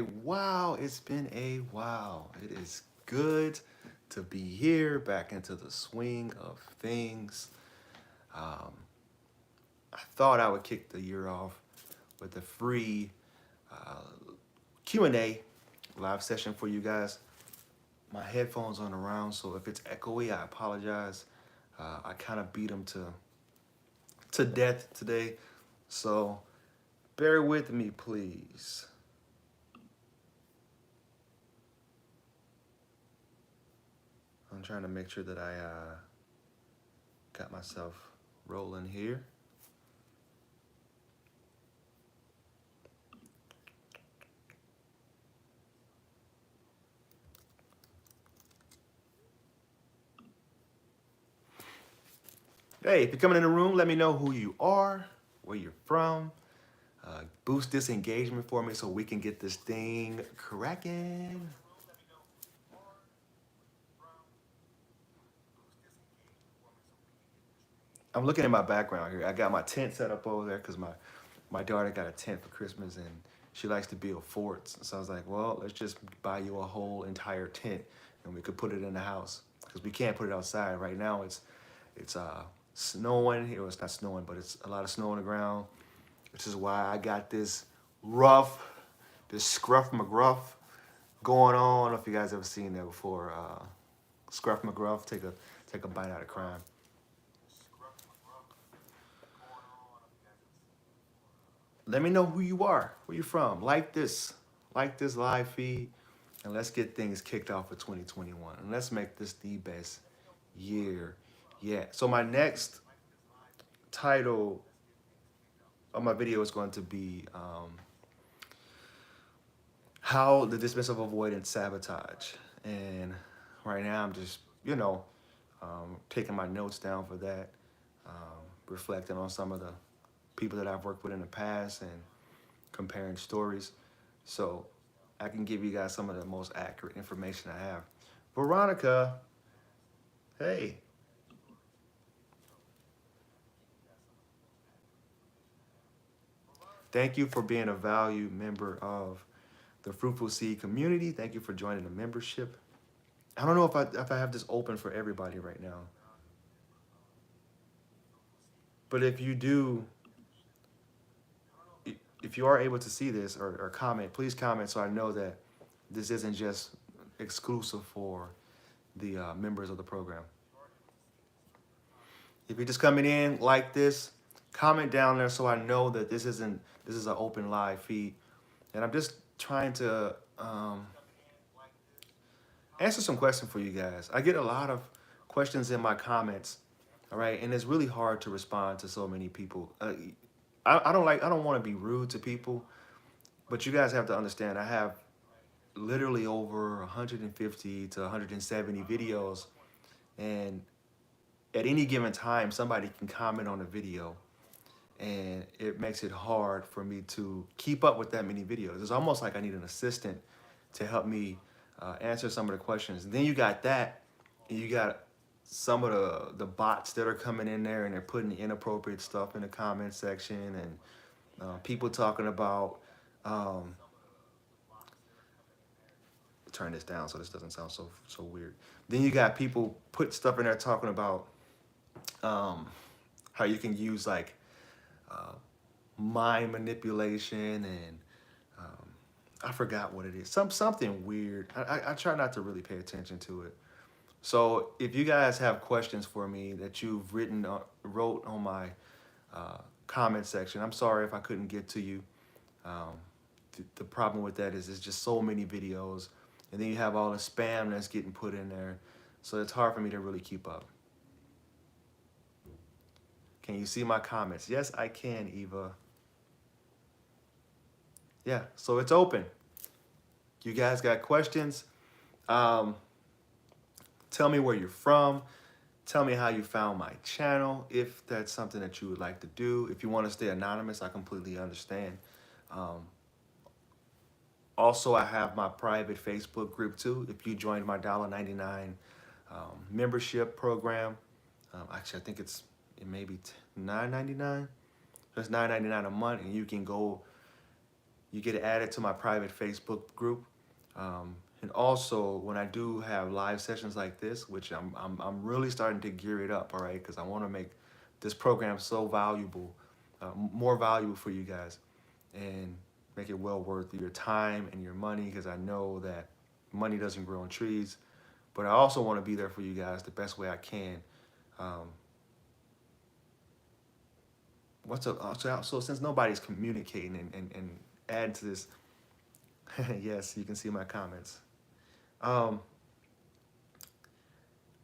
Wow, it's been a while. It is good to be here, back into the swing of things. Um, I thought I would kick the year off with a free uh, Q&A live session for you guys. My headphones aren't around, so if it's echoey, I apologize. I kind of beat them to death today, so bear with me, please. I'm trying to make sure that I got myself rolling here. Hey, if you're coming in the room, let me know who you are, where you're from. Boost this engagement for me so we can get this thing cracking. I'm looking at my background here. I got my tent set up over there because my daughter got a tent for Christmas and she likes to build forts. So I was like, well, let's just buy you a whole entire tent and we could put it in the house because we can't put it outside. Right now it's snowing. Here, well, it's not snowing, but it's a lot of snow on the ground, which is why I got this Scruff McGruff going on. I don't know if you guys ever seen that before. Scruff McGruff, take a bite out of crime. Let me know who you are, where you from. Like this live feed, and let's get things kicked off for 2021. And let's make this the best year yet. So my next title of my video is going to be how the dismissive avoidant sabotage. And right now I'm just, taking my notes down for that, reflecting on some of the people that I've worked with in the past and comparing stories. So I can give you guys some of the most accurate information I have. Veronica, hey, thank you for being a valued member of the Fruitful Seed community. Thank you for joining the membership. I don't know if I have this open for everybody right now, but if you do, if you are able to see this or comment, please comment so I know that this isn't just exclusive for the members of the program. If you're just coming in like this, comment down there so I know that this is an open live feed, and I'm just trying to answer some questions for you guys. I get a lot of questions in my comments, all right, and it's really hard to respond to so many people. I don't want to be rude to people, but you guys have to understand I have literally over 150 to 170 videos, and at any given time somebody can comment on a video and it makes it hard for me to keep up with that many videos. It's almost like I need an assistant to help me answer some of the questions. And then you got that, and you got some of the bots that are coming in there and they're putting inappropriate stuff in the comment section, and people talking about turn this down so this doesn't sound so weird. Then you got people put stuff in there talking about um, how you can use like uh, mind manipulation and I forgot what it is. Something weird. I try not to really pay attention to it. So if you guys have questions for me that you've wrote on my comment section, I'm sorry if I couldn't get to you. Um, the problem with that is there's just so many videos, and then you have all the spam that's getting put in there, so it's hard for me to really keep up. Can you see my comments? Yes, I can, Eva. Yeah, so it's open. You guys got questions? Um, Tell me where you're from. Tell me how you found my channel, if that's something that you would like to do. If you want to stay anonymous, I completely understand. Um, Also, I have my private Facebook group too. If you join my $1.99 membership program, actually I think it may be $9.99. That's $9.99 a month, and you can go You get added to my private Facebook group. And also, when I do have live sessions like this, which I'm really starting to gear it up, all right, because I want to make this program so valuable, more valuable for you guys, and make it well worth your time and your money, because I know that money doesn't grow on trees. But I also want to be there for you guys the best way I can. Um, what's up? So since nobody's communicating and adding to this, yes, you can see my comments. Um,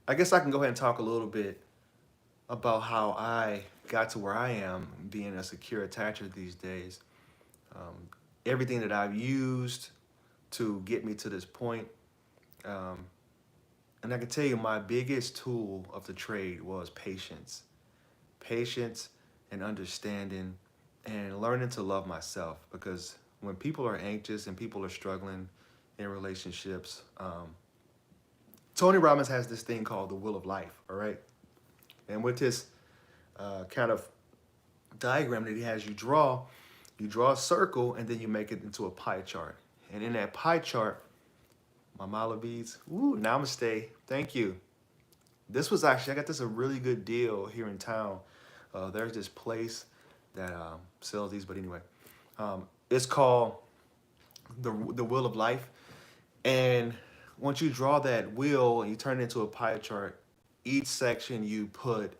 I guess I can go ahead and talk a little bit about how I got to where I am being a secure attacher these days. Um, Everything that I've used to get me to this point. Um, and I can tell you my biggest tool of the trade was patience. Patience and understanding and learning to love myself, because when people are anxious and people are struggling in relationships, Tony Robbins has this thing called the wheel of life, all right? And with this kind of diagram that he has you draw a circle and then you make it into a pie chart. And in that pie chart, my mala beads, woo, namaste, thank you. This was actually, I got this a really good deal here in town. There's this place that sells these, but anyway, it's called the Wheel of Life. And once you draw that wheel and you turn it into a pie chart, each section you put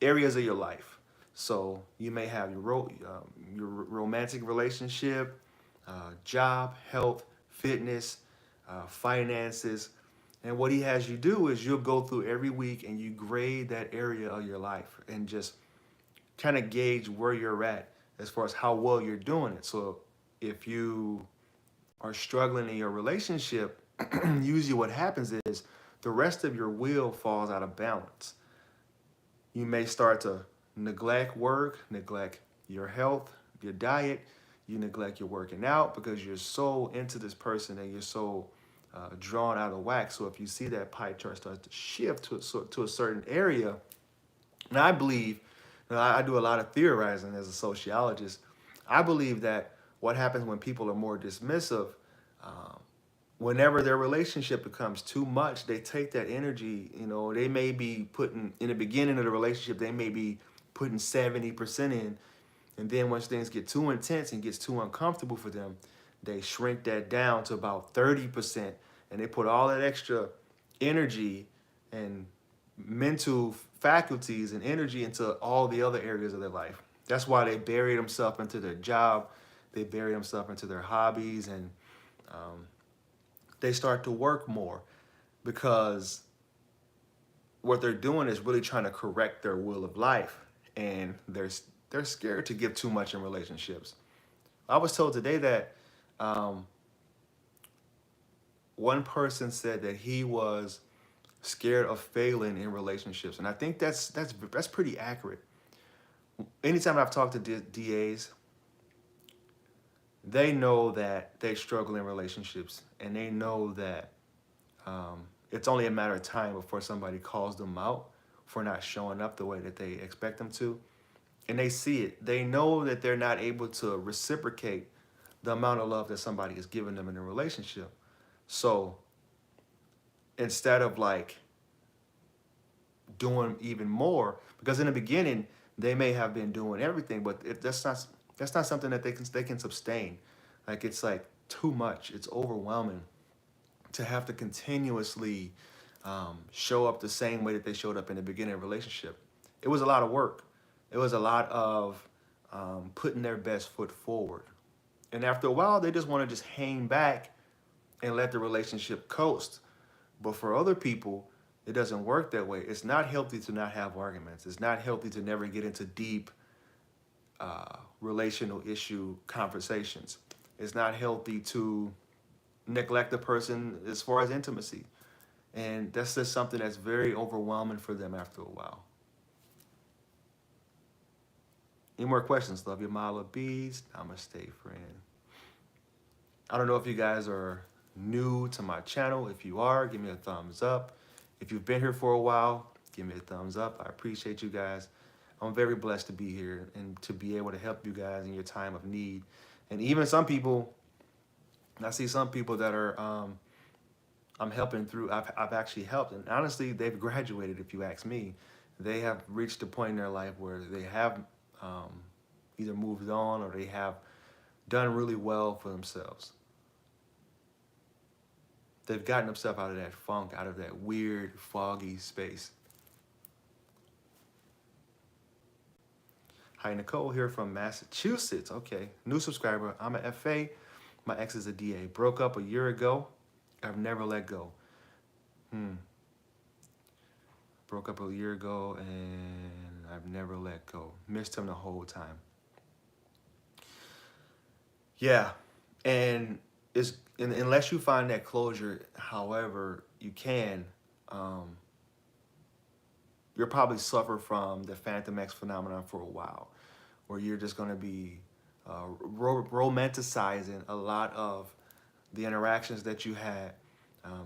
areas of your life. So you may have your romantic relationship, job, health, fitness, finances. And what he has you do is you'll go through every week and you grade that area of your life and just kind of gauge where you're at as far as how well you're doing it. So if you are struggling in your relationship, usually what happens is the rest of your wheel falls out of balance. You may start to neglect work, neglect your health, your diet, you neglect your working out because you're so into this person and you're so drawn out of whack. So if you see that pie chart starts to shift to a certain area, and I believe, I do a lot of theorizing as a sociologist. I believe that what happens when people are more dismissive, um, whenever their relationship becomes too much, they take that energy, they may be putting, in the beginning of the relationship, they may be putting 70% in. And then once things get too intense and gets too uncomfortable for them, they shrink that down to about 30%. And they put all that extra energy and mental faculties and energy into all the other areas of their life. That's why they bury themselves into their job, they bury themselves into their hobbies, and they start to work more because what they're doing is really trying to correct their will of life, and they're scared to give too much in relationships. I was told today that one person said that he was scared of failing in relationships, and I think that's pretty accurate. Anytime I've talked to DAs, they know that they struggle in relationships, and they know that it's only a matter of time before somebody calls them out for not showing up the way that they expect them to. And they see it. They know that they're not able to reciprocate the amount of love that somebody is giving them in a relationship. So instead of like doing even more, because in the beginning they may have been doing everything, but that's not something that they can sustain. Like, it's like too much. It's overwhelming to have to continuously show up the same way that they showed up in the beginning of a relationship. It was a lot of work. It was a lot of putting their best foot forward. And after a while, they just want to just hang back and let the relationship coast. But for other people, it doesn't work that way. It's not healthy to not have arguments. It's not healthy to never get into deep relational issue conversations. It's not healthy to neglect the person as far as intimacy. And that's just something that's very overwhelming for them after a while. Any more questions? Love your Mala Bees. Namaste, friend. I don't know if you guys are new to my channel. If you are, give me a thumbs up. If you've been here for a while, give me a thumbs up. I appreciate you guys. I'm very blessed to be here and to be able to help you guys in your time of need. And even some people, I see some people that are I'm helping through. I've actually helped, and honestly, they've graduated. If you ask me, they have reached a point in their life where they have um, either moved on or they have done really well for themselves. They've gotten themselves out of that funk, out of that weird, foggy space. Hi, Nicole here from Massachusetts. Okay, new subscriber. I'm an FA. My ex is a DA. Broke up a year ago. I've never let go. Broke up a year ago and I've never let go. Missed him the whole time. Yeah, and unless you find that closure, however you can, um, you'll probably suffer from the Phantom X phenomenon for a while, where you're just going to be romanticizing a lot of the interactions that you had.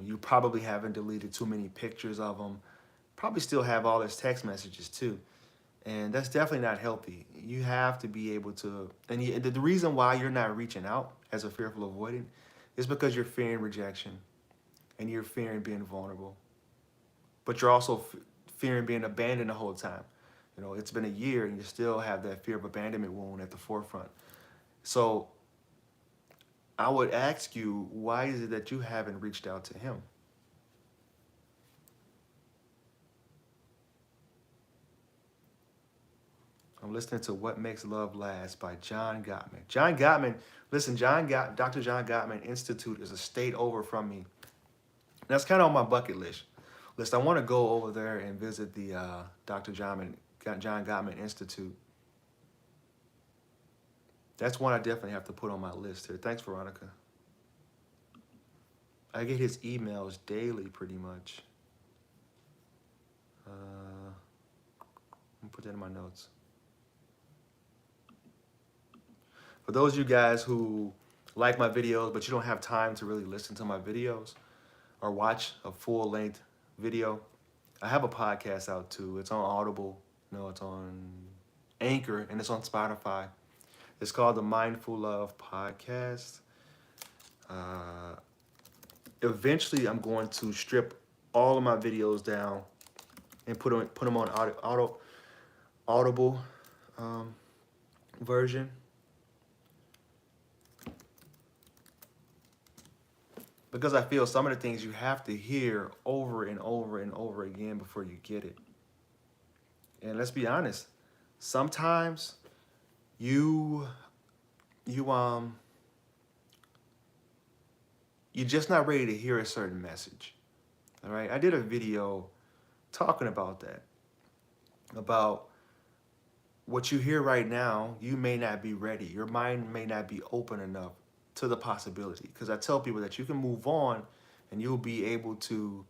You probably haven't deleted too many pictures of them. Probably still have all his text messages too. And that's definitely not healthy. You have to be able to, and the reason why you're not reaching out as a fearful avoidant is because you're fearing rejection and you're fearing being vulnerable. But you're also fearing being abandoned the whole time. You know, it's been a year and you still have that fear of abandonment wound at the forefront. So I would ask you, why is it that you haven't reached out to him? I'm listening to What Makes Love Last by John Gottman. John Gottman, listen, Dr. John Gottman Institute is a state over from me. That's kind of on my bucket list. I want to go over there and visit the Dr. John Gottman Institute. That's one I definitely have to put on my list here. Thanks, Veronica. I get his emails daily, pretty much. Let me put that in my notes. For those of you guys who like my videos, but you don't have time to really listen to my videos or watch a full-length video, I have a podcast out too. It's on Audible, it's on Anchor, and it's on Spotify. It's called the Mindful Love Podcast. Eventually, I'm going to strip all of my videos down and put them on Audible version. Because I feel some of the things you have to hear over and over and over again before you get it. And let's be honest, sometimes you're just not ready to hear a certain message. All right, I did a video talking about that, about what you hear right now. You may not be ready. Your mind may not be open enough to the possibility. Because I tell people that you can move on and you'll be able to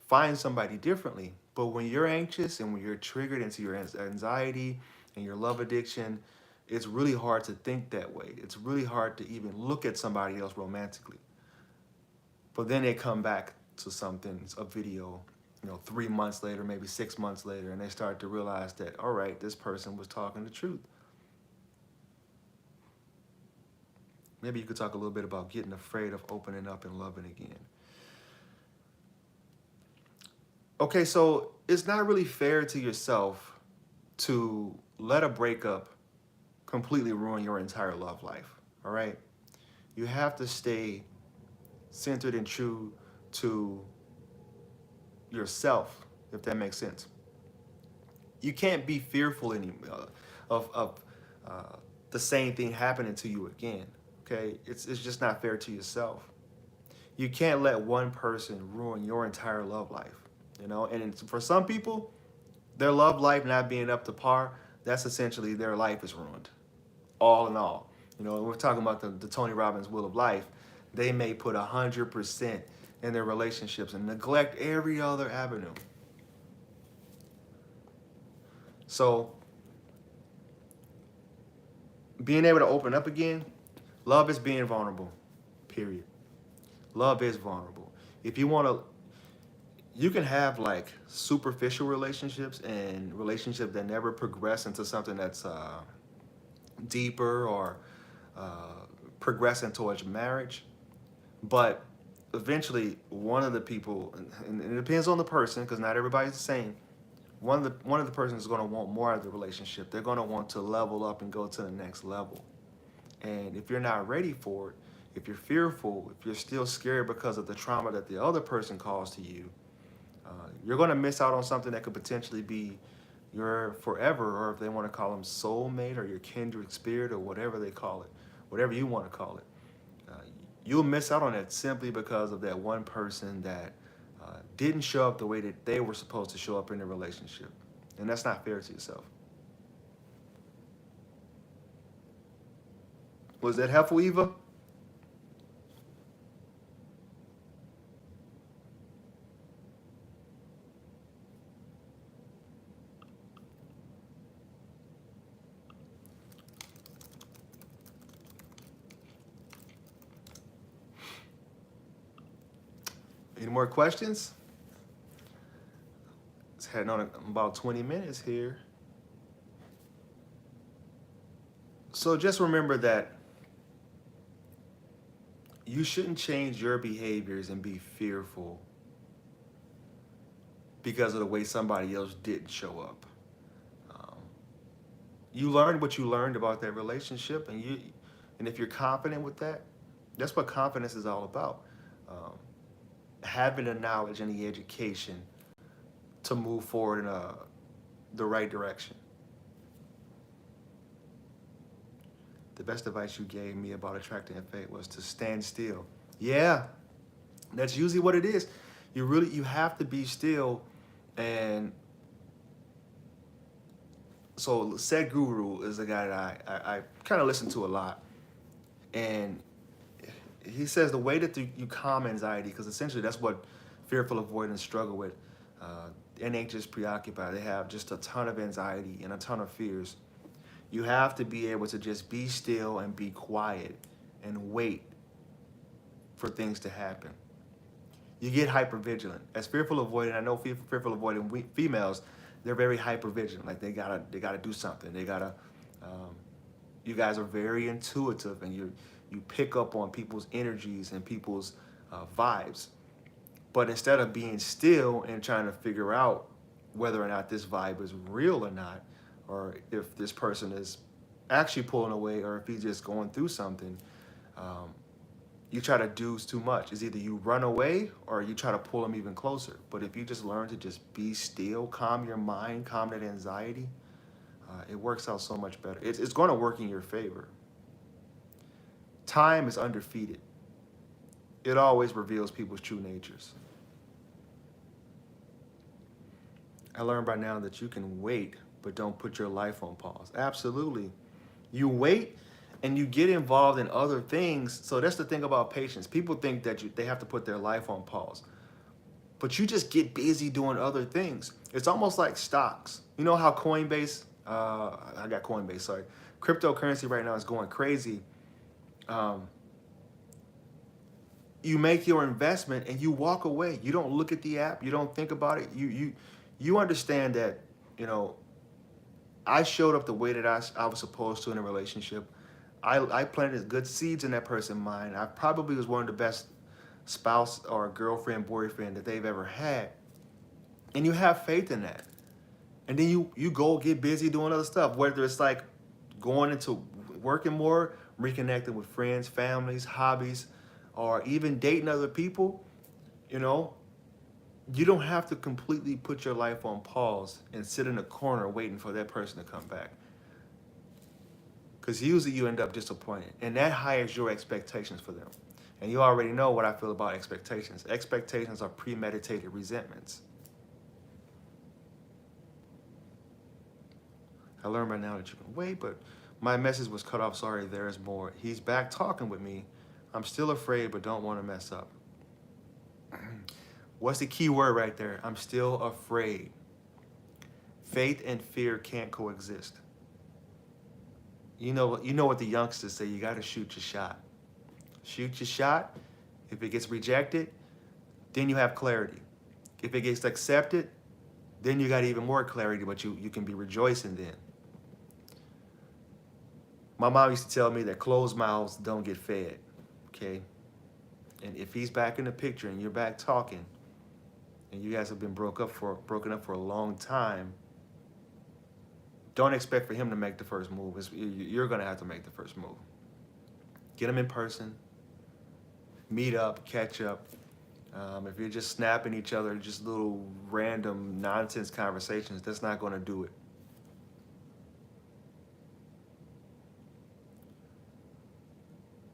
find somebody differently. But when you're anxious and when you're triggered into your anxiety and your love addiction, it's really hard to think that way. It's really hard to even look at somebody else romantically. But then they come back to something, a video, 3 months later, maybe 6 months later, and they start to realize that, all right, this person was talking the truth. Maybe you could talk a little bit about getting afraid of opening up and loving again. Okay, so it's not really fair to yourself to let a breakup completely ruin your entire love life, all right? You have to stay centered and true to yourself, if that makes sense. You can't be fearful anymore of the same thing happening to you again. Okay, it's just not fair to yourself. You can't let one person ruin your entire love life, And for some people, their love life not being up to par, that's essentially their life is ruined, all in all. We're talking about the Tony Robbins Wheel of Life. They may put 100% in their relationships and neglect every other avenue. So, being able to open up again, love is being vulnerable, period. Love is vulnerable. If you want to, you can have like superficial relationships and relationships that never progress into something that's deeper or progressing towards marriage. But eventually, one of the people, and it depends on the person because not everybody's the same. One of the persons is going to want more out of the relationship. They're going to want to level up and go to the next level. And if you're not ready for it, if you're fearful, if you're still scared because of the trauma that the other person caused to you, you're going to miss out on something that could potentially be your forever, or if they want to call them soulmate or your kindred spirit or whatever they call it, whatever you want to call it. Uh, you'll miss out on it simply because of that one person that didn't show up the way that they were supposed to show up in the relationship. And that's not fair to yourself. Was that helpful, Eva? Any more questions? It's heading on about 20 minutes here. So just remember that you shouldn't change your behaviors and be fearful because of the way somebody else didn't show up. Um, you learned what you learned about that relationship, and if you're confident with that, that's what confidence is all about. Um, Having the knowledge and the education to move forward in the right direction. The best advice you gave me about attracting fate was to stand still. Yeah, that's usually what it is. You have to be still. And so Sadhguru is a guy that I kind of listen to a lot. And he says the way that you calm anxiety, because essentially that's what fearful avoidance struggle with. And anxious preoccupied, they have just a ton of anxiety and a ton of fears. You have to be able to just be still and be quiet and wait for things to happen. You get hypervigilant. As fearful avoidant, I know fearful avoidant females, they're very hypervigilant. Like they gotta do something. Um, you guys are very intuitive, and you pick up on people's energies and people's vibes. But instead of being still and trying to figure out whether or not this vibe is real or not, or if this person is actually pulling away, or if he's just going through something, um, you try to do too much. It's either you run away or you try to pull them even closer. But if you just learn to just be still, calm your mind, calm that anxiety, it works out so much better. It's going to work in your favor. Time is undefeated. It always reveals people's true natures. I learned by now that you can wait, but don't put your life on pause. Absolutely. You wait and you get involved in other things. So that's the thing about patience. People think that they have to put their life on pause. But you just get busy doing other things. It's almost like stocks. You know how Coinbase, I got Coinbase, sorry. Cryptocurrency right now is going crazy. Um, you make your investment and you walk away. You don't look at the app. You don't think about it. You understand that, you know, I showed up the way that I was supposed to in a relationship. I planted good seeds in that person's mind. I probably was one of the best spouse or girlfriend, boyfriend that they've ever had. And you have faith in that. And then you go get busy doing other stuff, whether it's like going into working more, reconnecting with friends, families, hobbies, or even dating other people. You know, you don't have to completely put your life on pause and sit in a corner waiting for that person to come back. Because usually you end up disappointed. And that hires your expectations for them. And you already know what I feel about expectations. Expectations are premeditated resentments. I learned by now that you can wait, but my message was cut off. Sorry, there is more. He's back talking with me. I'm still afraid, but don't want to mess up. What's the key word right there? I'm still afraid. Faith and fear can't coexist. You know what the youngsters say, you got to shoot your shot. Shoot your shot. If it gets rejected, then you have clarity. If it gets accepted, then you got even more clarity, but you can be rejoicing then. My mom used to tell me that closed mouths don't get fed, okay? And if he's back in the picture and you're back talking, and you guys have been broken up for a long time, don't expect for him to make the first move. You're gonna have to make the first move. Get him in person, meet up, catch up. If you're just snapping each other, just little random nonsense conversations, that's not gonna do it.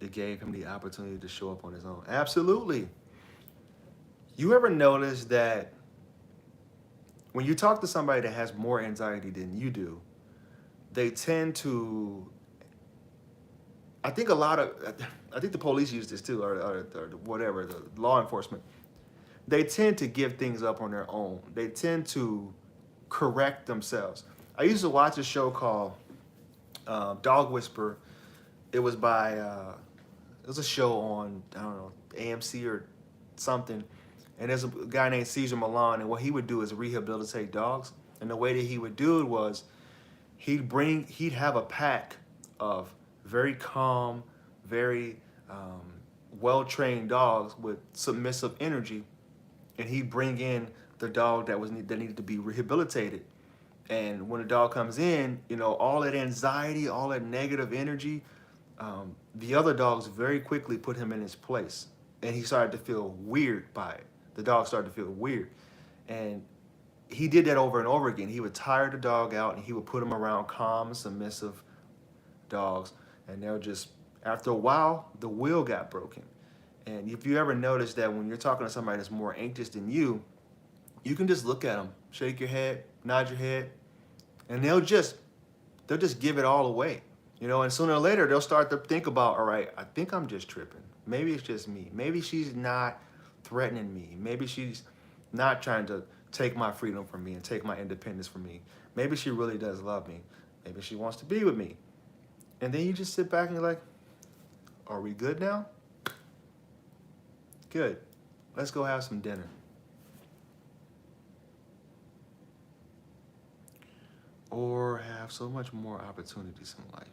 It gave him the opportunity to show up on his own. Absolutely. You ever notice that when you talk to somebody that has more anxiety than you do, they tend to, I think I think the police use this too, or whatever, the law enforcement. They tend to give things up on their own. They tend to correct themselves. I used to watch a show called Dog Whisperer. It was by, it was a show on, I don't know, AMC or something. And there's a guy named Caesar Milan, and what he would do is rehabilitate dogs. And the way that he would do it was he'd have a pack of very calm, very well-trained dogs with submissive energy, and he'd bring in the dog that needed to be rehabilitated. And when the dog comes in, you know, all that anxiety, all that negative energy, the other dogs very quickly put him in his place, and he started to feel weird by it. The dog started to feel weird, and he did that over and over again. He would tire the dog out, and he would put him around calm, submissive dogs, and they'll just, after a while, the wheel got broken. And if you ever notice that when you're talking to somebody that's more anxious than you can just look at them, shake your head, nod your head, and they'll just give it all away. You know, and sooner or later, they'll start to think about, all right, I think I'm just tripping. Maybe it's just me. Maybe she's not threatening me. Maybe she's not trying to take my freedom from me and take my independence from me. Maybe she really does love me. Maybe she wants to be with me. And then you just sit back and you're like, are we good now? Good. Let's go have some dinner. Or have so much more opportunities in life.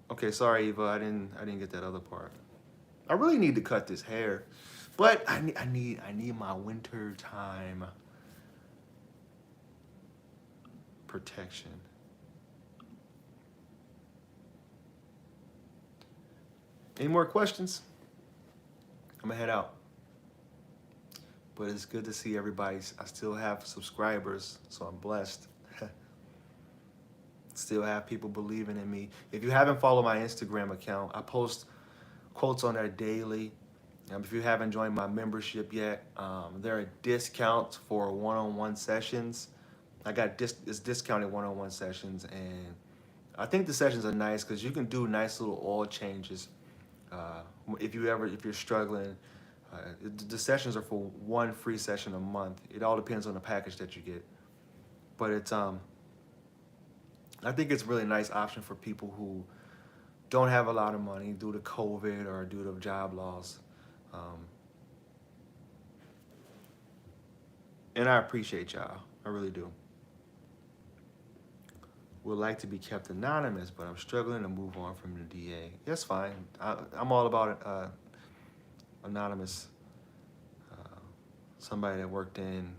Okay, sorry, Eva, I didn't get that other part. I really need to cut this hair, but I need my winter time protection. Any more questions? I'm gonna head out. But it's good to see everybody. I still have subscribers, so I'm blessed. Still have people believing in me. If you haven't followed my Instagram account, I post quotes on there daily. If you haven't joined my membership yet, there are discounts for one-on-one sessions. I got it's discounted one-on-one sessions, and I think the sessions are nice because you can do nice little oil changes. If you're struggling, the sessions are for one free session a month. It all depends on the package that you get, but it's I think it's a really nice option for people who don't have a lot of money due to COVID or due to job loss. And I appreciate y'all. I really do. Would like to be kept anonymous, but I'm struggling to move on from the DA. That's fine. I'm all about anonymous. Somebody that worked in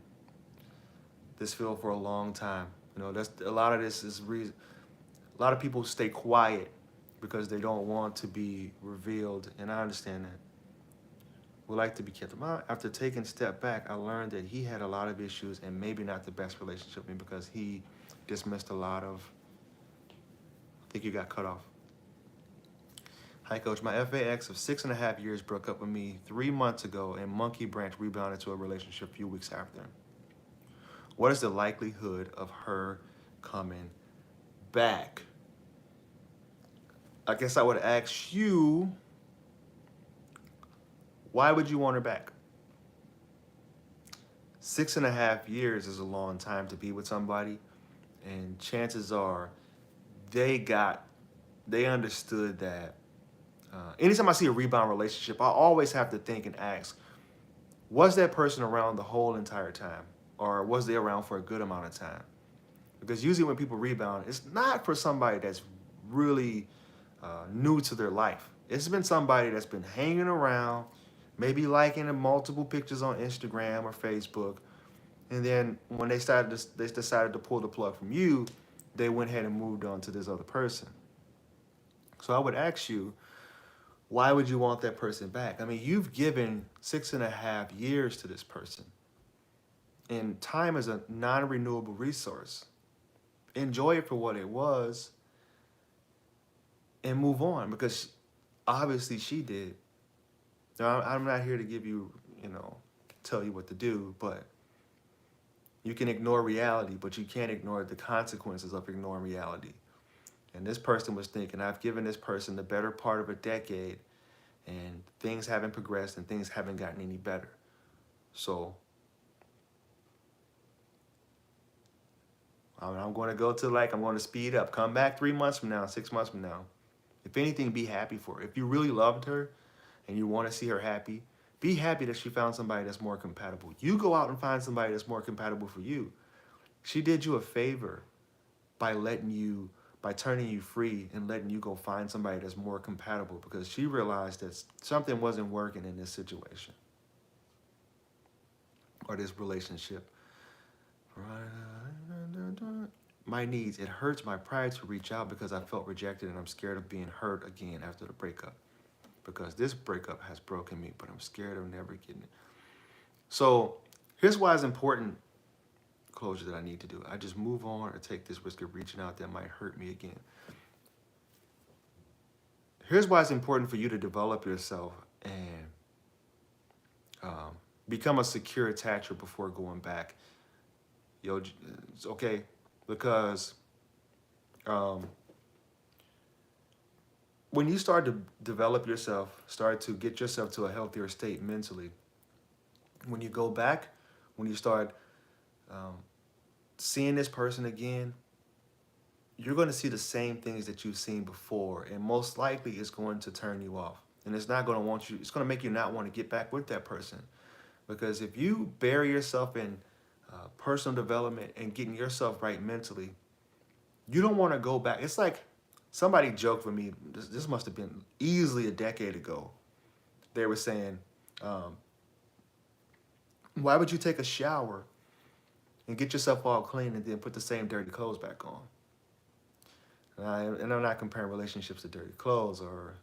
this field for a long time. You know, that's a lot of this is reason. A lot of people stay quiet because they don't want to be revealed, and I understand that. Would like to be kept. After taking a step back, I learned that he had a lot of issues and maybe not the best relationship with me because he dismissed a lot of. I think you got cut off. Hi, Coach. My FAX of 6.5 years broke up with me 3 months ago, and Monkey Branch rebounded to a relationship a few weeks after. What is the likelihood of her coming back? I guess I would ask you, why would you want her back? 6.5 years is a long time to be with somebody, and chances are they understood that. Anytime I see a rebound relationship, I always have to think and ask, Was that person around the whole entire time? Or was they around for a good amount of time? Because usually when people rebound, it's not for somebody that's really new to their life. It's been somebody that's been hanging around, maybe liking multiple pictures on Instagram or Facebook, and then when they decided to pull the plug from you, they went ahead and moved on to this other person. So I would ask you, why would you want that person back? I mean, you've given 6.5 years to this person, and time is a non-renewable resource. Enjoy it for what it was and move on, because obviously she did. Now, I'm not here to give you, tell you what to do, but you can ignore reality, but you can't ignore the consequences of ignoring reality. And this person was thinking, I've given this person the better part of a decade, and things haven't progressed and things haven't gotten any better. So I'm going to go to I'm going to speed up. Come back 3 months from now, 6 months from now. If anything, be happy for her. If you really loved her and you want to see her happy, be happy that she found somebody that's more compatible. You go out and find somebody that's more compatible for you. She did you a favor by by turning you free and letting you go find somebody that's more compatible, because she realized that something wasn't working in this situation or this relationship. My needs. It hurts my pride to reach out because I felt rejected and I'm scared of being hurt again after the breakup. Because this breakup has broken me, but I'm scared of never getting it. So here's why it's important closure that I need to do. I just move on or take this risk of reaching out that might hurt me again. Here's why it's important for you to develop yourself and become a secure attacher before going back. It's okay, because when you start to develop yourself, start to get yourself to a healthier state mentally, when you go back, when you start seeing this person again, you're going to see the same things that you've seen before, and most likely it's going to turn you off. And it's not going to it's going to make you not want to get back with that person. Because if you bury yourself in personal development and getting yourself right mentally, you don't want to go back. It's like somebody joked with me, this must have been easily a decade ago. They were saying, why would you take a shower and get yourself all clean and then put the same dirty clothes back on? And I'm not comparing relationships to dirty clothes or,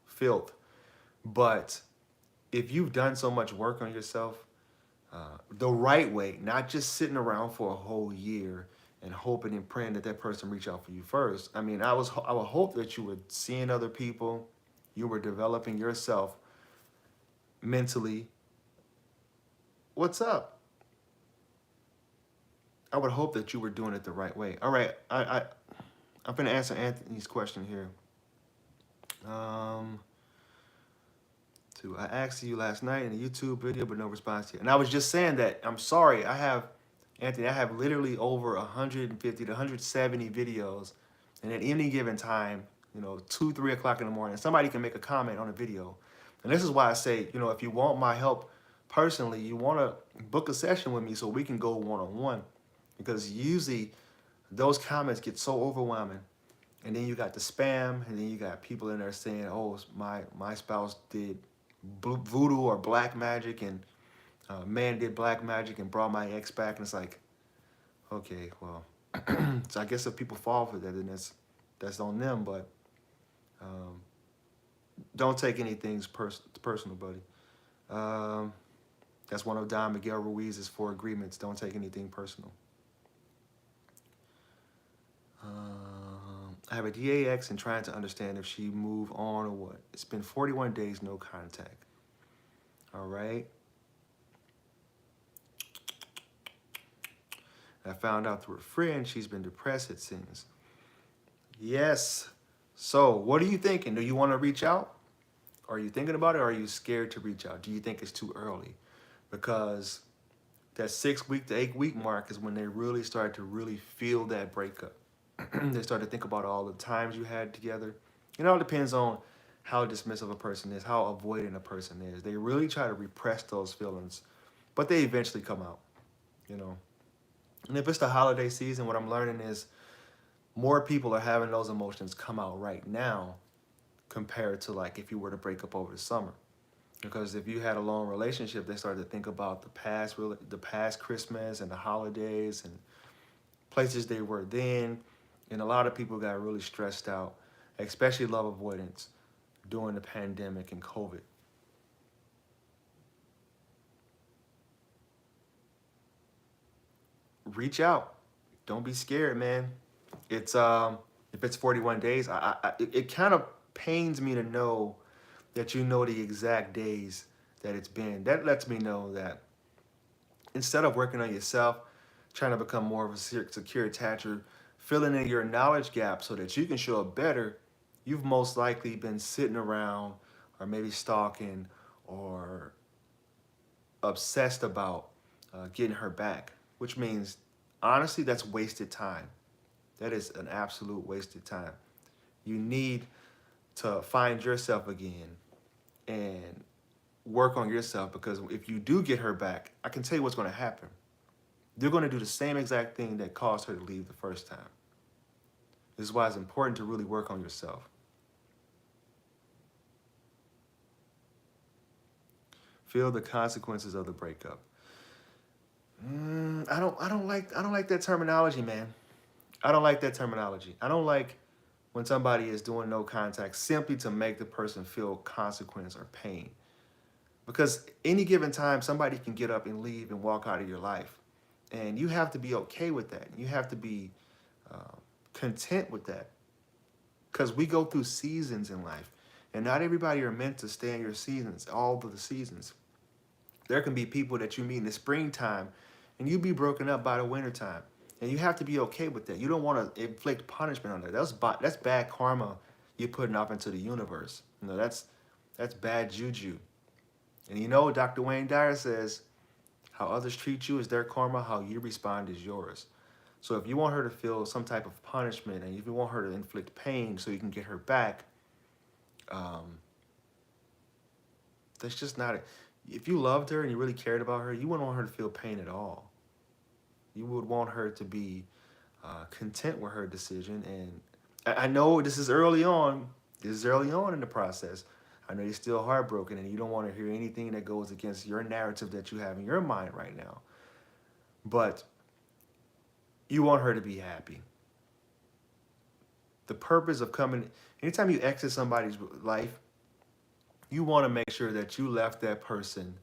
filth. But if you've done so much work on yourself the right way, not just sitting around for a whole year and hoping and praying that that person reach out for you first. I mean, I would hope that you were seeing other people, you were developing yourself mentally. What's up? I would hope that you were doing it the right way. All right, I'm going to answer Anthony's question here. I asked you last night in a YouTube video, but no response yet. And I was just saying that I'm sorry. Anthony, I have literally over 150 to 170 videos, and at any given time, 2, 3 o'clock in the morning, somebody can make a comment on a video. And this is why I say, if you want my help personally, you want to book a session with me so we can go one-on-one, because usually those comments get so overwhelming. And then you got the spam, and then you got people in there saying, oh, my spouse did voodoo or black magic, and man did black magic and brought my ex back. And it's like, okay, well, so I guess if people fall for that, then that's on them. But don't take anything personal, buddy. That's one of Don Miguel Ruiz's 4 agreements. Don't take anything personal. I have a DAX and trying to understand if she moved on or what. It's been 41 days, no contact. All right. I found out through a friend she's been depressed, it seems. Yes. So what are you thinking? Do you want to reach out? Are you thinking about it, or are you scared to reach out? Do you think it's too early? Because that 6-week to 8-week mark is when they really start to really feel that breakup. They start to think about all the times you had together. It all depends on how dismissive a person is, how avoidant a person is. They really try to repress those feelings but they eventually come out, you know. And if it's the holiday season, what I'm learning is more people are having those emotions come out right now compared to like if you were to break up over the summer. Because if you had a long relationship, they started to think about the past Christmas and the holidays and places they were then. And a lot of people got really stressed out, especially love avoidance during the pandemic and COVID. Reach out. Don't be scared, man. It's if it's 41 days, it kind of pains me to know that you know the exact days that it's been. That lets me know that instead of working on yourself, trying to become more of a secure attacher, filling in your knowledge gap so that you can show up better, you've most likely been sitting around or maybe stalking or obsessed about getting her back, which means honestly, that's wasted time. That is an absolute wasted time. You need to find yourself again and work on yourself, because if you do get her back, I can tell you what's going to happen. They're going to do the same exact thing that caused her to leave the first time. This is why it's important to really work on yourself. Feel the consequences of the breakup. I don't like that terminology, man. I don't like that terminology. I don't like when somebody is doing no contact simply to make the person feel consequence or pain. Because any given time, somebody can get up and leave and walk out of your life. And you have to be okay with that. You have to be uh, content with that. Because we go through seasons in life. And not everybody are meant to stay in your seasons, all of the seasons. There can be people that you meet in the springtime and you be broken up by the wintertime. And you have to be okay with that. You don't want to inflict punishment on that. That's bad karma you're putting off into the universe. You know, that's bad juju. And you know, Dr. Wayne Dyer says, how others treat you is their karma, how you respond is yours. So if you want her to feel some type of punishment and if you want her to inflict pain so you can get her back, um, that's just not it. If you loved her and you really cared about her, you wouldn't want her to feel pain at all. You would want her to be content with her decision. And I know this is early on. This is early on in the process. I know you're still heartbroken and you don't want to hear anything that goes against your narrative that you have in your mind right now. But you want her to be happy. The purpose of coming, anytime you exit somebody's life, you want to make sure that you left that person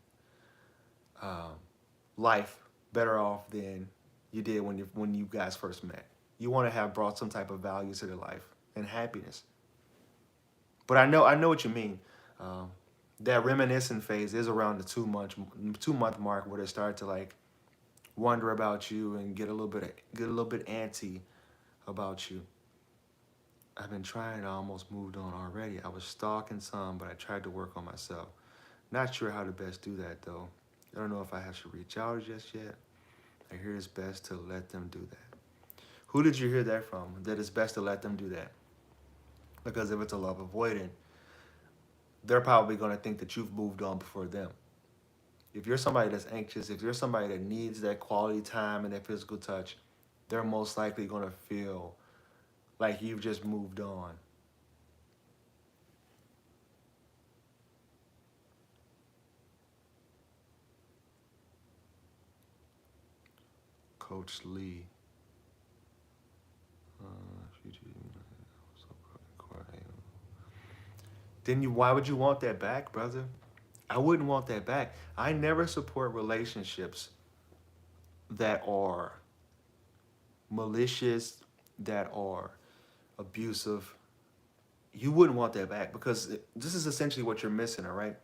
um, life better off than you did when you guys first met. You want to have brought some type of value to their life and happiness. But I know what you mean. Um, that reminiscing phase is around the 2 month mark where they start to like wonder about you and get a little bit antsy about you. I've been trying. I almost moved on already. I was stalking some, but I tried to work on myself. Not sure how to best do that though. I don't know if I should reach out just yet. I hear it's best to let them do that. Who did you hear that from? That it's best to let them do that? Because if it's a love avoidant, they're probably going to think that you've moved on before them. If you're somebody that's anxious, if you're somebody that needs that quality time and that physical touch, they're most likely going to feel like you've just moved on. Coach Lee. Why would you want that back, brother? I wouldn't want that back. I never support relationships that are malicious, that are abusive. You wouldn't want that back because this is essentially what you're missing, all right?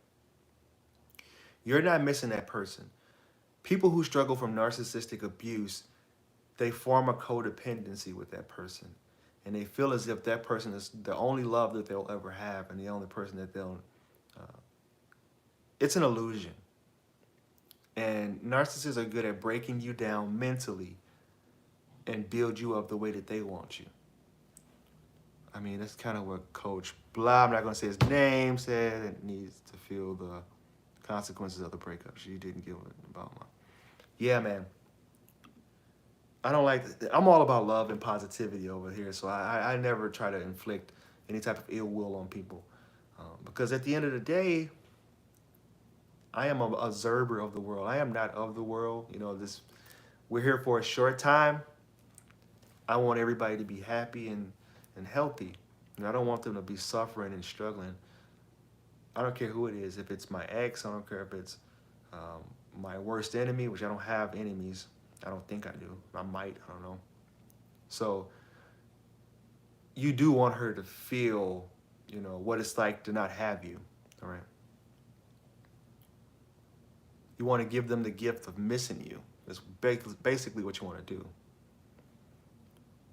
You're not missing that person. People who struggle from narcissistic abuse, they form a codependency with that person. And they feel as if that person is the only love that they'll ever have and the only person that they'll. Uh, it's an illusion. And narcissists are good at breaking you down mentally and build you up the way that they want you. I mean, that's kind of what Coach Blah, I'm not going to say his name, said, it needs to feel the Consequences of the breakup. She didn't give a about my. Yeah, man. I don't like. I'm all about love and positivity over here, so I never try to inflict any type of ill will on people, because at the end of the day, I am an observer of the world. I am not of the world. You know, this we're here for a short time. I want everybody to be happy and healthy. And I don't want them to be suffering and struggling. I don't care who it is. If it's my ex, I don't care if it's um, my worst enemy, which I don't have enemies. I don't think I do. I might. I don't know. So you do want her to feel, what it's like to not have you. All right. You want to give them the gift of missing you. That's basically what you want to do.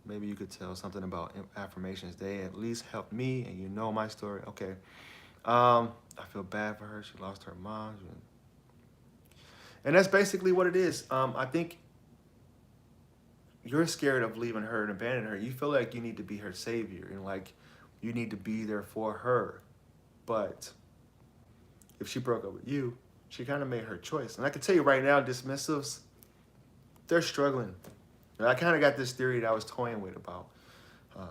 Maybe you could tell something about affirmations. They at least helped me, and you know my story. Okay. I feel bad for her. She lost her mom. And that's basically what it is. I think you're scared of leaving her and abandoning her. You feel like you need to be her savior and like you need to be there for her. But if she broke up with you, she kind of made her choice. And I can tell you right now, dismissives, they're struggling. And I kind of got this theory that I was toying with about. Um,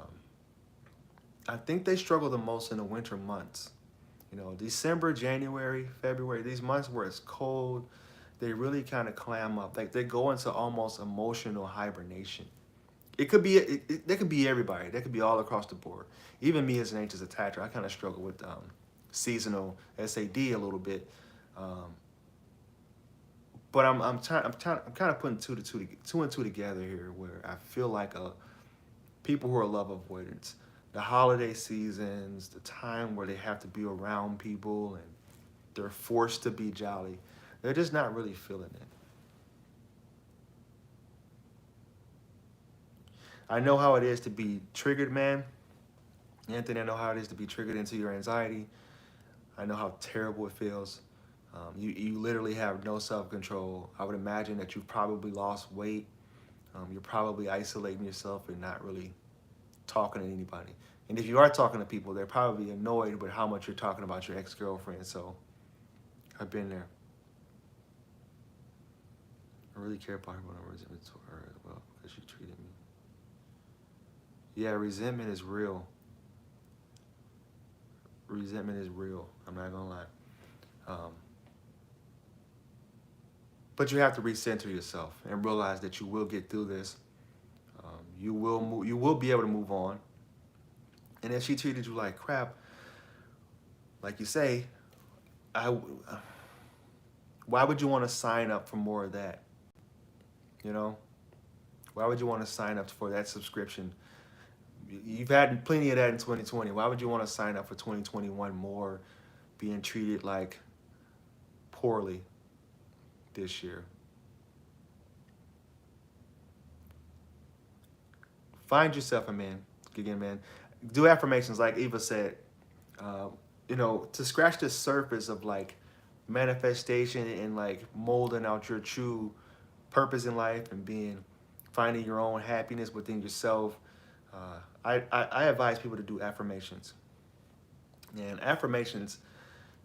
I think they struggle the most in the winter months. December, January, February, these months where it's cold, they really kind of clam up. Like they go into almost emotional hibernation. It could be, that could be everybody. That could be all across the board. Even me as an anxious attacher, I kind of struggle with seasonal SAD a little bit. But I'm kind of putting two and two together here, where I feel like people who are love avoidants, the holiday seasons, the time where they have to be around people and they're forced to be jolly, they're just not really feeling it. I know how it is to be triggered, man. Anthony, I know how it is to be triggered into your anxiety. I know how terrible it feels. You literally have no self-control. I would imagine that you've probably lost weight. You're probably isolating yourself and not really talking to anybody. And if you are talking to people, they're probably annoyed with how much you're talking about your ex-girlfriend. So I've been there. I really care about her, but I'm resentment to her as well because she treated me. Yeah, resentment is real. Resentment is real. I'm not gonna lie. But you have to recenter yourself and realize that you will get through this. You will be able to move on. And if she treated you like crap, like you say, why would you want to sign up for more of that? Why would you want to sign up for that subscription? You've had plenty of that in 2020. Why would you want to sign up for 2021 more, being treated like poorly this year? Find yourself a man. Again, man. Do affirmations like Eva said. To scratch the surface of like manifestation and like molding out your true purpose in life and finding your own happiness within yourself. I advise people to do affirmations. And affirmations,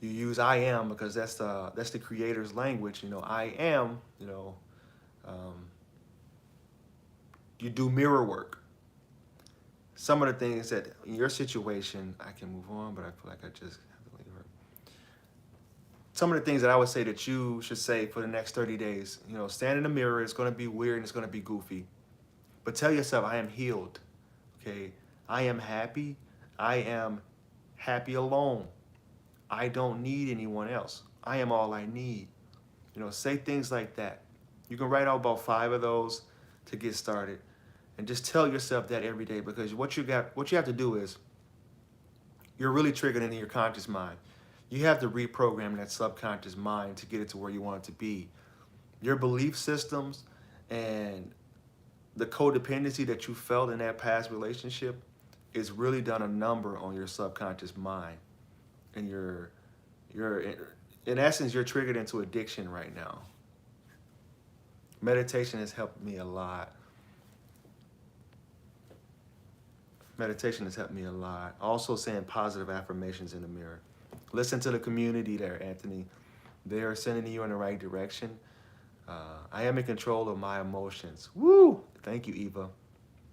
you use I am because that's the creator's language. I am. You do mirror work. Some of the things that in your situation, I can move on, but I feel like I just have to leave her. Some of the things that I would say that you should say for the next 30 days, stand in the mirror. It's going to be weird and it's going to be goofy. But tell yourself, I am healed. Okay? I am happy. I am happy alone. I don't need anyone else. I am all I need. Say things like that. You can write out about 5 of those to get started. And just tell yourself that every day, because what you have to do is you're really triggered into your conscious mind. You have to reprogram that subconscious mind to get it to where you want it to be. Your belief systems and the codependency that you felt in that past relationship is really done a number on your subconscious mind. And you're in essence, you're triggered into addiction right now. Meditation has helped me a lot. Meditation has helped me a lot. Also saying positive affirmations in the mirror. Listen to the community there, Anthony. They are sending you in the right direction. I am in control of my emotions. Woo! Thank you, Eva.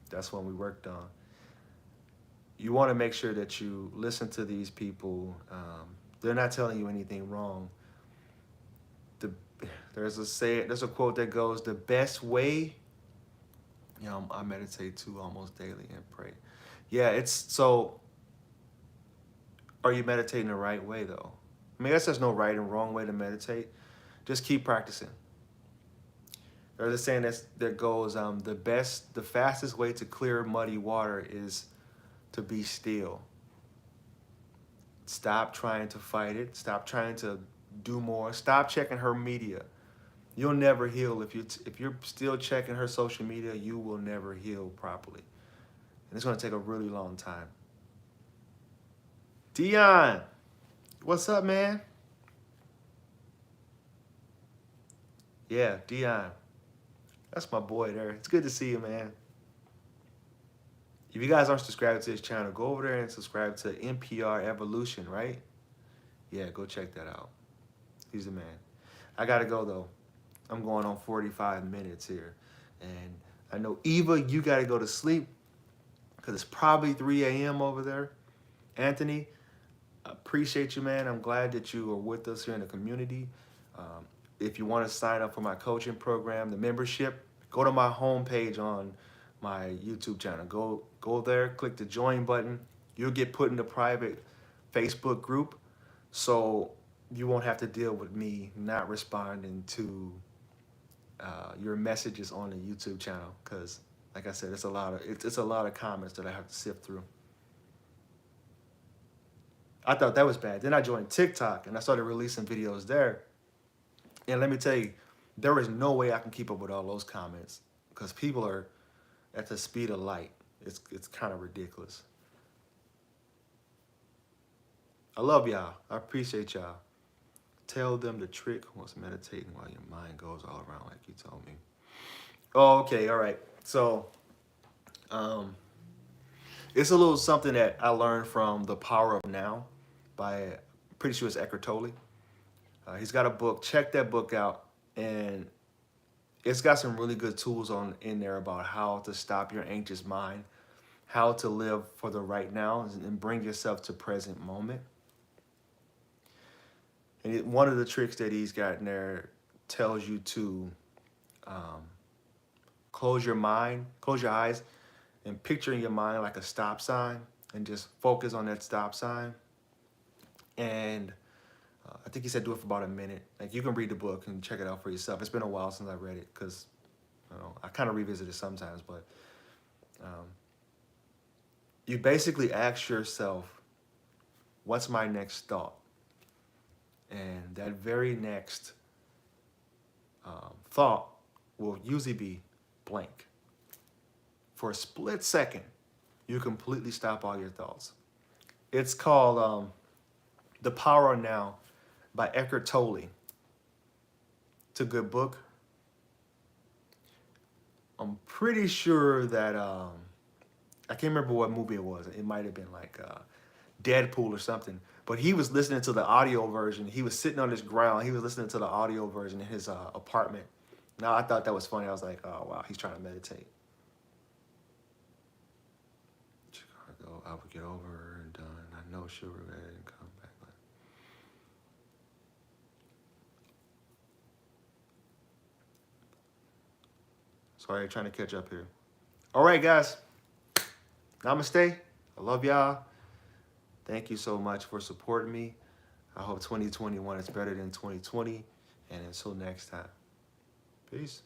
That's one we worked on. You want to make sure that you listen to these people. They're not telling you anything wrong. The, there's a quote that goes, the best way, I meditate too almost daily and pray. Yeah, it's so, are you meditating the right way though? I mean, I guess there's no right and wrong way to meditate. Just keep practicing. There's a saying that goes, the fastest way to clear muddy water is to be still. Stop trying to fight it. Stop trying to do more. Stop checking her media. You'll never heal if you're still checking her social media. You will never heal properly, and it's going to take a really long time. Dion, what's up, man? Yeah, Dion, that's my boy there. It's good to see you, man. If you guys aren't subscribed to his channel, go over there and subscribe to NPR Evolution, right? Yeah, go check that out. He's the man. I gotta go though. I'm going on 45 minutes here. And I know, Eva, you gotta go to sleep because it's probably 3 a.m. over there. Anthony, I appreciate you, man. I'm glad that you are with us here in the community. If you want to sign up for my coaching program, the membership, go to my homepage on my YouTube channel. Go there, click the join button. You'll get put in the private Facebook group, so you won't have to deal with me not responding to your messages on the YouTube channel, because, like I said, it's a lot of comments that I have to sift through. I thought that was bad. Then I joined TikTok and I started releasing videos there. And let me tell you, there is no way I can keep up with all those comments because people are at the speed of light. It's kind of ridiculous. I love y'all. I appreciate y'all. Tell them the trick was meditating while your mind goes all around, like you told me. Oh, okay, all right. So, it's a little something that I learned from The Power of Now by, pretty sure it's Eckhart Tolle. He's got a book. Check that book out, and it's got some really good tools in there about how to stop your anxious mind, how to live for the right now, and bring yourself to present moment. And one of the tricks that he's got in there tells you to close your eyes, and picture in your mind like a stop sign, and just focus on that stop sign. And I think he said do it for about a minute. Like, you can read the book and check it out for yourself. It's been a while since I read it because I kind of revisit it sometimes. But you basically ask yourself, what's my next thought? And that very next thought will usually be blank. For a split second, you completely stop all your thoughts. It's called The Power of Now by Eckhart Tolle. It's a good book. I'm pretty sure that, I can't remember what movie it was. It might have been like Deadpool or something. But he was listening to the audio version. He was sitting on his ground. He was listening to the audio version in his apartment. Now, I thought that was funny. I was like, oh, wow, he's trying to meditate. Chicago, I would get over her and done. I know she'll regret it and come back. Sorry, trying to catch up here. All right, guys. Namaste. I love y'all. Thank you so much for supporting me. I hope 2021 is better than 2020. And until next time, peace.